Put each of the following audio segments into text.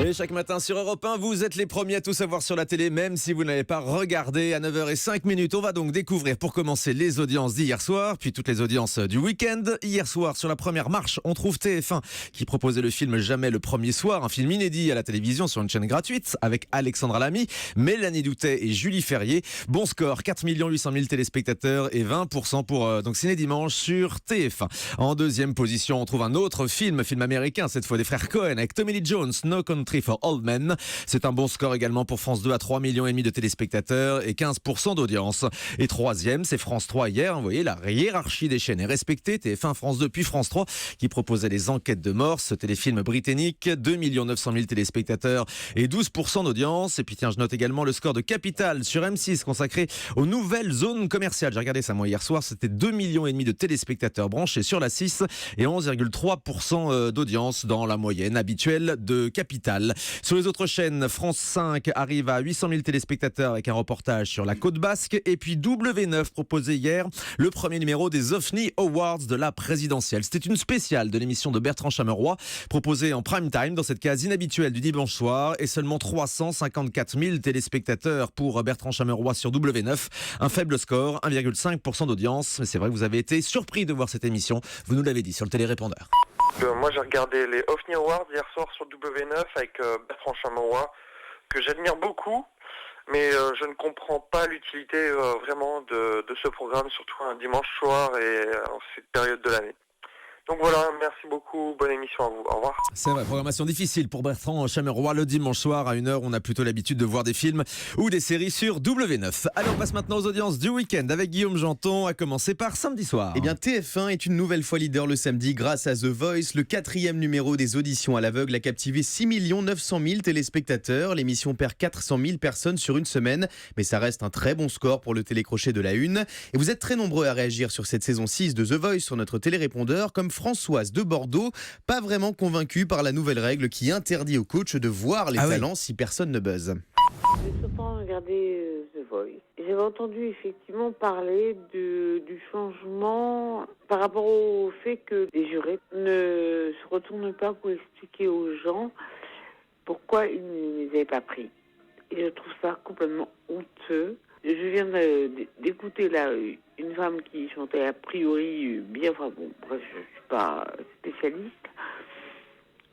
Et chaque matin sur Europe 1, vous êtes les premiers à tout savoir sur la télé, même si vous n'avez pas regardé. À 9h05, on va donc découvrir pour commencer les audiences d'hier soir, puis toutes les audiences du week-end. Hier soir, sur la première marche, on trouve TF1 qui proposait le film Jamais le premier soir, un film inédit à la télévision sur une chaîne gratuite, avec Alexandra Lamy, Mélanie Doutet et Julie Ferrier. Bon score, 4 800 000 téléspectateurs et 20% pour donc Ciné Dimanche sur TF1. En deuxième position, on trouve un autre film américain, cette fois des frères Cohen, avec Tommy Lee Jones, No Country for Old Men. C'est un bon score également pour France 2 à 3,5 millions de téléspectateurs et 15% d'audience. Et troisième, c'est France 3 hier. Vous voyez, la hiérarchie des chaînes est respectée. TF1, France 2 puis France 3 qui proposait les enquêtes de mort. Ce téléfilm britannique, 2 900 000 téléspectateurs et 12% d'audience. Et puis tiens, je note également le score de Capital sur M6 consacré aux nouvelles zones commerciales. J'ai regardé ça moi hier soir. C'était 2,5 millions de téléspectateurs branchés sur la 6 et 11,3% d'audience dans la moyenne habituelle de Capital. Sur les autres chaînes, France 5 arrive à 800 000 téléspectateurs avec un reportage sur la côte basque. Et puis W9 proposait hier le premier numéro des OFNI Awards de la présidentielle. C'était une spéciale de l'émission de Bertrand Chameroy, proposée en prime time dans cette case inhabituelle du dimanche soir. Et seulement 354 000 téléspectateurs pour Bertrand Chameroy sur W9. Un faible score, 1,5% d'audience. Mais c'est vrai que vous avez été surpris de voir cette émission. Vous nous l'avez dit sur le télérépondeur. Moi j'ai regardé les OFNI Awards hier soir sur W9 avec Bertrand Chameroy, que j'admire beaucoup, mais je ne comprends pas l'utilité vraiment de ce programme, surtout un dimanche soir et en cette période de l'année. Donc voilà, merci beaucoup, bonne émission à vous, au revoir. C'est vrai, programmation difficile pour Bertrand Chameroy le dimanche soir à 1h. On a plutôt l'habitude de voir des films ou des séries sur W9. Allez, on passe maintenant aux audiences du week-end avec Guillaume Janton, à commencer par samedi soir. Eh bien, TF1 est une nouvelle fois leader le samedi grâce à The Voice. Le 4e numéro des auditions à l'aveugle a captivé 6 900 000 téléspectateurs. L'émission perd 400 000 personnes sur une semaine, mais ça reste un très bon score pour le télécrochet de la Une. Et vous êtes très nombreux à réagir sur cette saison 6 de The Voice sur notre télérépondeur, comme Françoise de Bordeaux, pas vraiment convaincue par la nouvelle règle qui interdit aux coachs de voir les talents si personne ne buzz. J'ai souvent regardé The Voice. J'avais entendu effectivement parler du changement par rapport au fait que les jurés ne se retournent pas pour expliquer aux gens pourquoi ils ne les avaient pas pris. Et je trouve ça complètement honteux. Je viens d'écouter là une femme qui chantait a priori bien, enfin bon, bref, je suis pas spécialiste,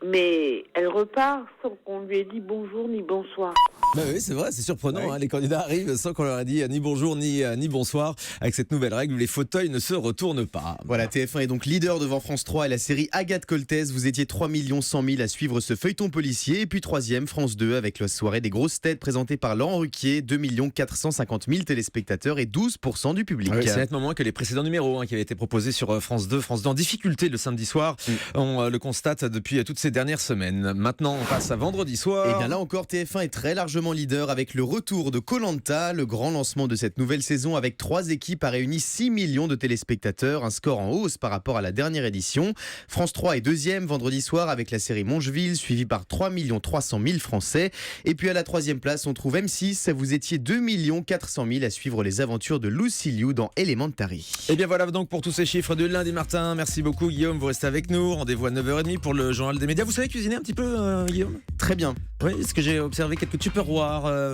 mais elle repart sans qu'on lui ait dit bonjour ni bonsoir. Bah oui, c'est vrai, c'est surprenant. Les candidats arrivent sans qu'on leur ait dit ni bonjour ni bonsoir. Avec cette nouvelle règle où les fauteuils ne se retournent pas. Voilà, TF1 est donc leader devant France 3 et la série Agathe Coltès. Vous étiez 3 100 000 à suivre ce feuilleton policier. Et puis 3e, France 2 avec la soirée des grosses têtes présentée par Laurent Ruquier. 2 450 000 téléspectateurs et 12% du public. C'est nettement moins que les précédents numéros qui avaient été proposés sur France 2. France 2 en difficulté le samedi soir. On le constate depuis toutes ces dernières semaines. Maintenant, on passe à vendredi soir. Et bien là encore, TF1 est très largement leader avec le retour de Koh-Lanta, le grand lancement de cette nouvelle saison avec 3 équipes a réuni 6 millions de téléspectateurs, un score en hausse par rapport à la dernière édition. France 3 est 2e vendredi soir avec la série Mongeville, suivie par 3 300 000 Français. Et puis à la 3e place, on trouve M6. Vous étiez 2 400 000 à suivre les aventures de Lucy Liu dans Elementary. Et bien voilà donc pour tous ces chiffres de lundi matin. Merci beaucoup Guillaume, vous restez avec nous. Rendez-vous à 9h30 pour le journal des médias. Vous savez cuisiner un petit peu Guillaume ? Très bien. Oui, est-ce que j'ai observé quelques tupperwares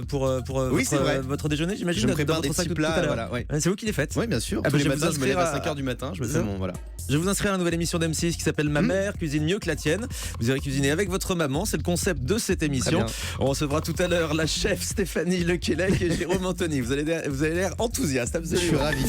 pour votre déjeuner, j'imagine. Je me prépare des petits plats. Voilà, ouais. C'est vous qui les faites. Oui, bien sûr. Tous les les matins, je me lève à 5h du matin. Je me fais voilà. Je vous inscris à la nouvelle émission d'M6 qui s'appelle Ma mère cuisine mieux que la tienne. Vous irez cuisiner avec votre maman. C'est le concept de cette émission. On recevra tout à l'heure la chef Stéphanie Lequelec et Jérôme Anthony. Vous avez l'air enthousiaste. Absolument. Je suis ravi.